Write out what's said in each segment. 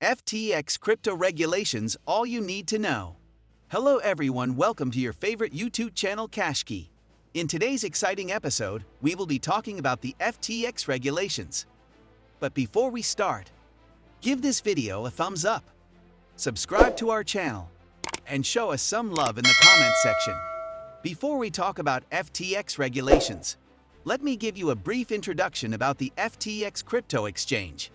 FTX Crypto Regulations, all you need to know. Hello everyone, welcome to your favorite YouTube channel CashKey. In today's exciting episode, we will be talking about the FTX regulations. But before we start, give this video a thumbs up, subscribe to our channel, and show us some love in the comment section. Before we talk about FTX regulations, let me give you a brief introduction about the FTX Crypto Exchange.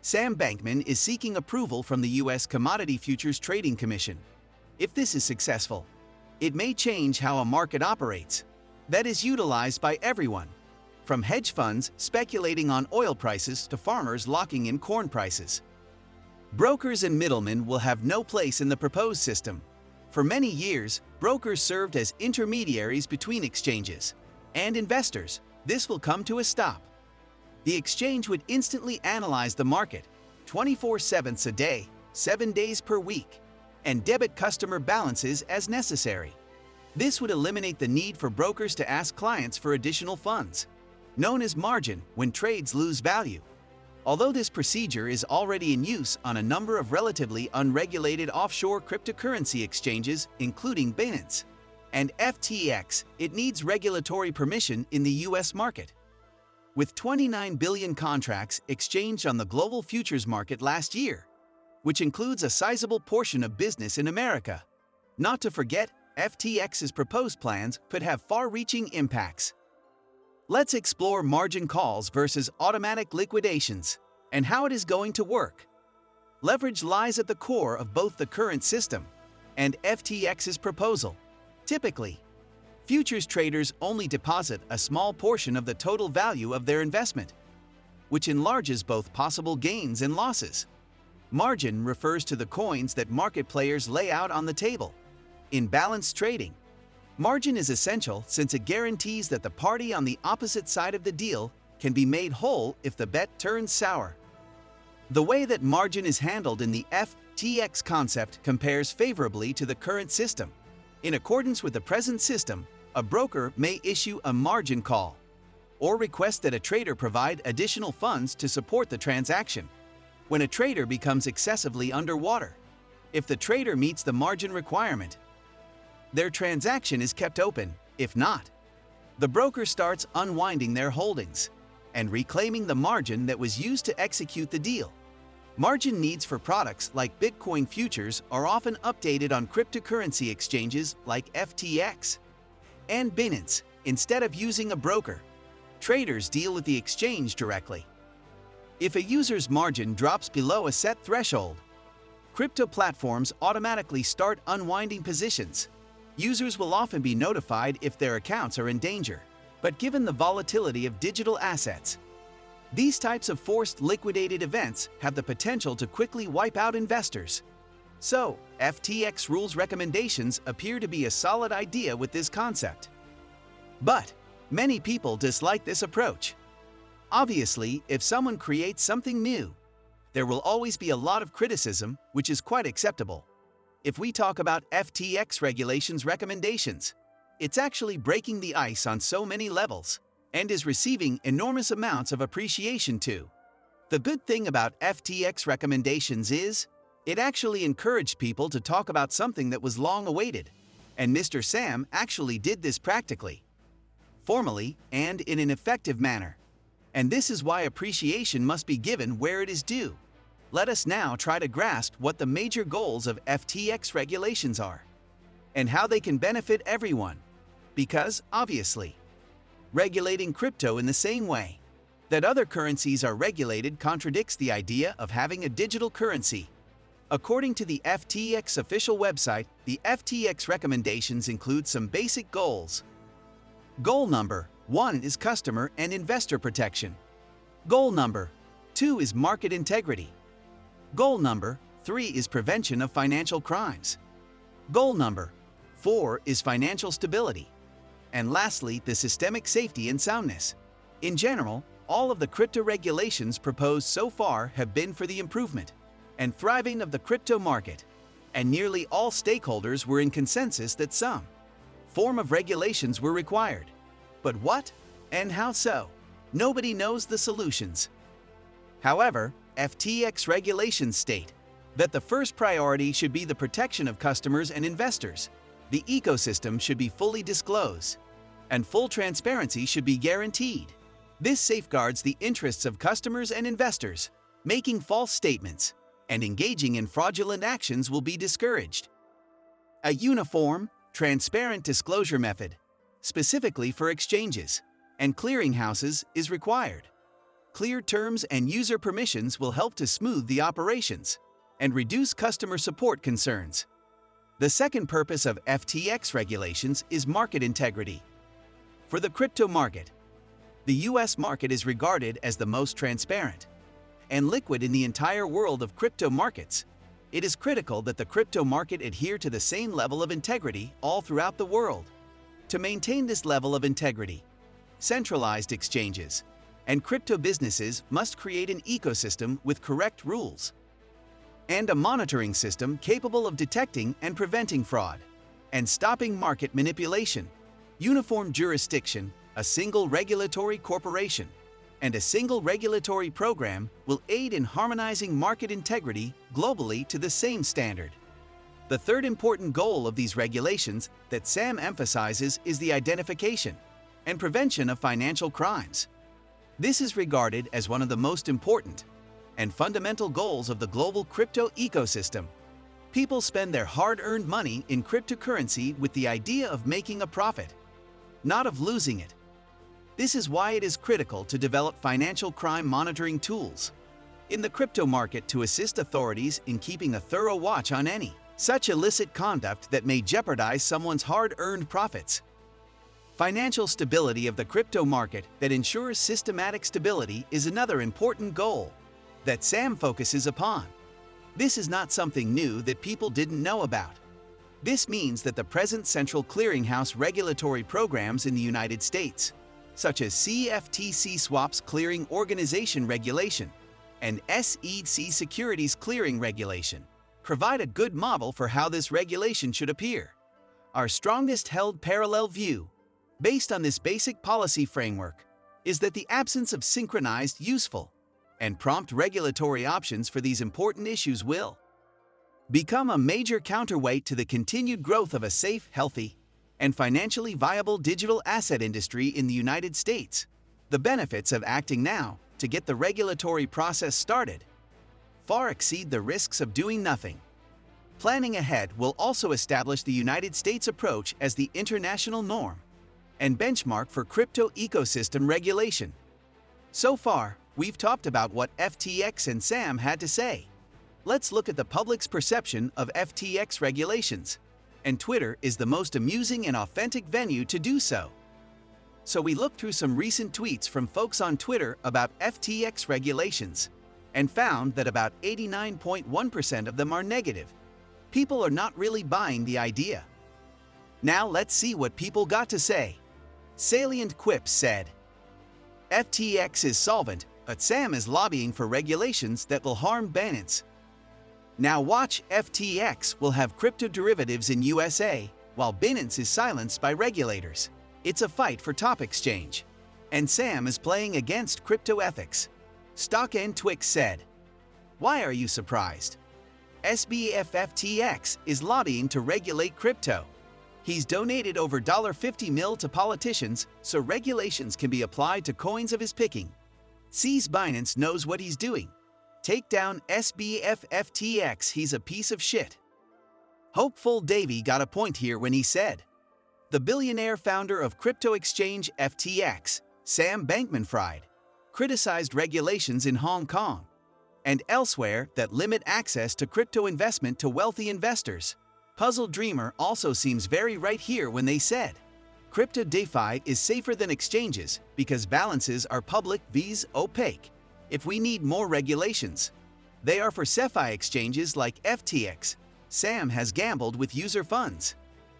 Sam Bankman is seeking approval from the U.S. Commodity Futures Trading Commission. If this is successful, it may change how a market operates that is utilized by everyone, from hedge funds speculating on oil prices to farmers locking in corn prices. Brokers and middlemen will have no place in the proposed system. For many years, brokers served as intermediaries between exchanges and investors. This will come to a stop. The exchange would instantly analyze the market 24/7 a day, 7 days per week, and debit customer balances as necessary. This would eliminate the need for brokers to ask clients for additional funds, known as margin, when trades lose value. Although this procedure is already in use on a number of relatively unregulated offshore cryptocurrency exchanges, including Binance and FTX, it needs regulatory permission in the U.S. market. With 29 billion contracts exchanged on the global futures market last year, which includes a sizable portion of business in America. Not to forget, FTX's proposed plans could have far-reaching impacts. Let's explore margin calls versus automatic liquidations and how it is going to work. Leverage lies at the core of both the current system and FTX's proposal. Typically, futures traders only deposit a small portion of the total value of their investment, which enlarges both possible gains and losses. Margin refers to the coins that market players lay out on the table. In balanced trading, margin is essential since it guarantees that the party on the opposite side of the deal can be made whole if the bet turns sour. The way that margin is handled in the FTX concept compares favorably to the current system. In accordance with the present system, a broker may issue a margin call or request that a trader provide additional funds to support the transaction. When a trader becomes excessively underwater, if the trader meets the margin requirement, their transaction is kept open. If not, the broker starts unwinding their holdings and reclaiming the margin that was used to execute the deal. Margin needs for products like Bitcoin futures are often updated on cryptocurrency exchanges like FTX and Binance. Instead of using a broker, traders deal with the exchange directly. If a user's margin drops below a set threshold, crypto platforms automatically start unwinding positions. Users will often be notified if their accounts are in danger. But given the volatility of digital assets, these types of forced liquidated events have the potential to quickly wipe out investors. So, FTX rules recommendations appear to be a solid idea with this concept. But many people dislike this approach. Obviously, if someone creates something new, there will always be a lot of criticism, which is quite acceptable. If we talk about FTX regulations recommendations, it's actually breaking the ice on so many levels and is receiving enormous amounts of appreciation too. The good thing about FTX recommendations is, it actually encouraged people to talk about something that was long awaited, and Mr. Sam actually did this practically, formally, and in an effective manner. And this is why appreciation must be given where it is due. Let us now try to grasp what the major goals of FTX regulations are, and how they can benefit everyone. Because, obviously, regulating crypto in the same way that other currencies are regulated contradicts the idea of having a digital currency. According to the FTX official website, the FTX recommendations include some basic goals. Goal number 1 is customer and investor protection. Goal number 2 is market integrity. Goal number 3 is prevention of financial crimes. Goal number 4 is financial stability. And lastly, the systemic safety and soundness. In general, all of the crypto regulations proposed so far have been for the improvement and thriving of the crypto market, and nearly all stakeholders were in consensus that some form of regulations were required. But what and how so? Nobody knows the solutions. However, FTX regulations state that the first priority should be the protection of customers and investors. The ecosystem should be fully disclosed, and full transparency should be guaranteed. This safeguards the interests of customers and investors. Making false statements and engaging in fraudulent actions will be discouraged. A uniform, transparent disclosure method, specifically for exchanges and clearinghouses, is required. Clear terms and user permissions will help to smooth the operations and reduce customer support concerns. The second purpose of FTX regulations is market integrity. For the crypto market, the US market is regarded as the most transparent and liquid in the entire world of crypto markets. It is critical that the crypto market adhere to the same level of integrity all throughout the world. To maintain this level of integrity, centralized exchanges and crypto businesses must create an ecosystem with correct rules and a monitoring system capable of detecting and preventing fraud and stopping market manipulation. Uniform jurisdiction, a single regulatory corporation, and a single regulatory program will aid in harmonizing market integrity globally to the same standard. The third important goal of these regulations that Sam emphasizes is the identification and prevention of financial crimes. This is regarded as one of the most important and fundamental goals of the global crypto ecosystem. People spend their hard-earned money in cryptocurrency with the idea of making a profit, not of losing it. This is why it is critical to develop financial crime monitoring tools in the crypto market to assist authorities in keeping a thorough watch on any such illicit conduct that may jeopardize someone's hard-earned profits. Financial stability of the crypto market that ensures systematic stability is another important goal that Sam focuses upon. This is not something new that people didn't know about. This means that the present central clearinghouse regulatory programs in the United States, such as CFTC Swaps Clearing Organization Regulation and SEC Securities Clearing Regulation, provide a good model for how this regulation should appear. Our strongest held parallel view, based on this basic policy framework, is that the absence of synchronized, useful, and prompt regulatory options for these important issues will become a major counterweight to the continued growth of a safe, healthy, and financially viable digital asset industry in the United States. The benefits of acting now to get the regulatory process started far exceed the risks of doing nothing. Planning ahead will also establish the United States approach as the international norm and benchmark for crypto ecosystem regulation. So far, we've talked about what FTX and Sam had to say. Let's look at the public's perception of FTX regulations. And Twitter is the most amusing and authentic venue to do so. So we looked through some recent tweets from folks on Twitter about FTX regulations and found that about 89.1% of them are negative. People are not really buying the idea. Now let's see what people got to say. Salient Quips said, FTX is solvent, but Sam is lobbying for regulations that will harm Binance. Now watch, FTX will have crypto derivatives in USA, while Binance is silenced by regulators. It's a fight for top exchange. And Sam is playing against crypto ethics. Stock and Twix said, why are you surprised? FTX is lobbying to regulate crypto. He's donated over $50 million to politicians so regulations can be applied to coins of his picking. Sees Binance knows what he's doing. Take down FTX, he's a piece of shit. Hopeful Davey got a point here when he said, the billionaire founder of crypto exchange FTX, Sam Bankman-Fried, criticized regulations in Hong Kong and elsewhere that limit access to crypto investment to wealthy investors. Puzzle Dreamer also seems very right here when they said, crypto DeFi is safer than exchanges because balances are public vs opaque. If we need more regulations, they are for CeFi exchanges like FTX. Sam has gambled with user funds,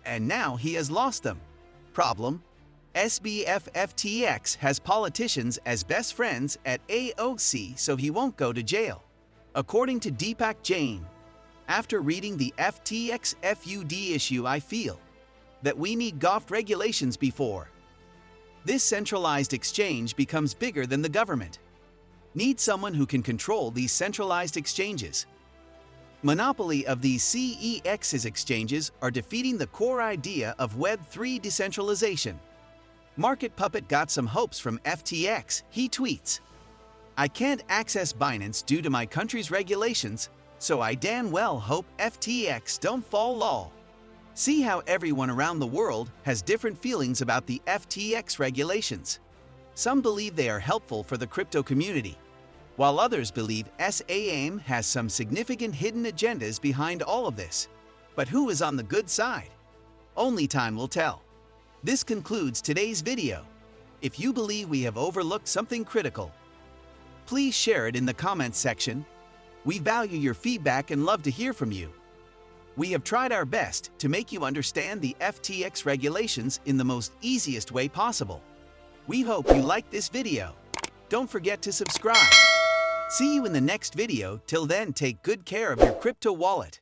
and now he has lost them. Problem: FTX has politicians as best friends at AOC, so he won't go to jail. According to Deepak Jain, after reading the FTX FUD issue, I feel that we need GOFT regulations before this centralized exchange becomes bigger than the government. Need someone who can control these centralized exchanges. Monopoly of these CEX's exchanges are defeating the core idea of Web3 decentralization. Market Puppet got some hopes from FTX, he tweets. I can't access Binance due to my country's regulations, so I damn well hope FTX don't fall lol. See how everyone around the world has different feelings about the FTX regulations. Some believe they are helpful for the crypto community, while others believe SAM has some significant hidden agendas behind all of this. But who is on the good side? Only time will tell. This concludes today's video. If you believe we have overlooked something critical, please share it in the comments section. We value your feedback and love to hear from you. We have tried our best to make you understand the FTX regulations in the most easiest way possible. We hope you liked this video. Don't forget to subscribe. See you in the next video. Till then, take good care of your crypto wallet.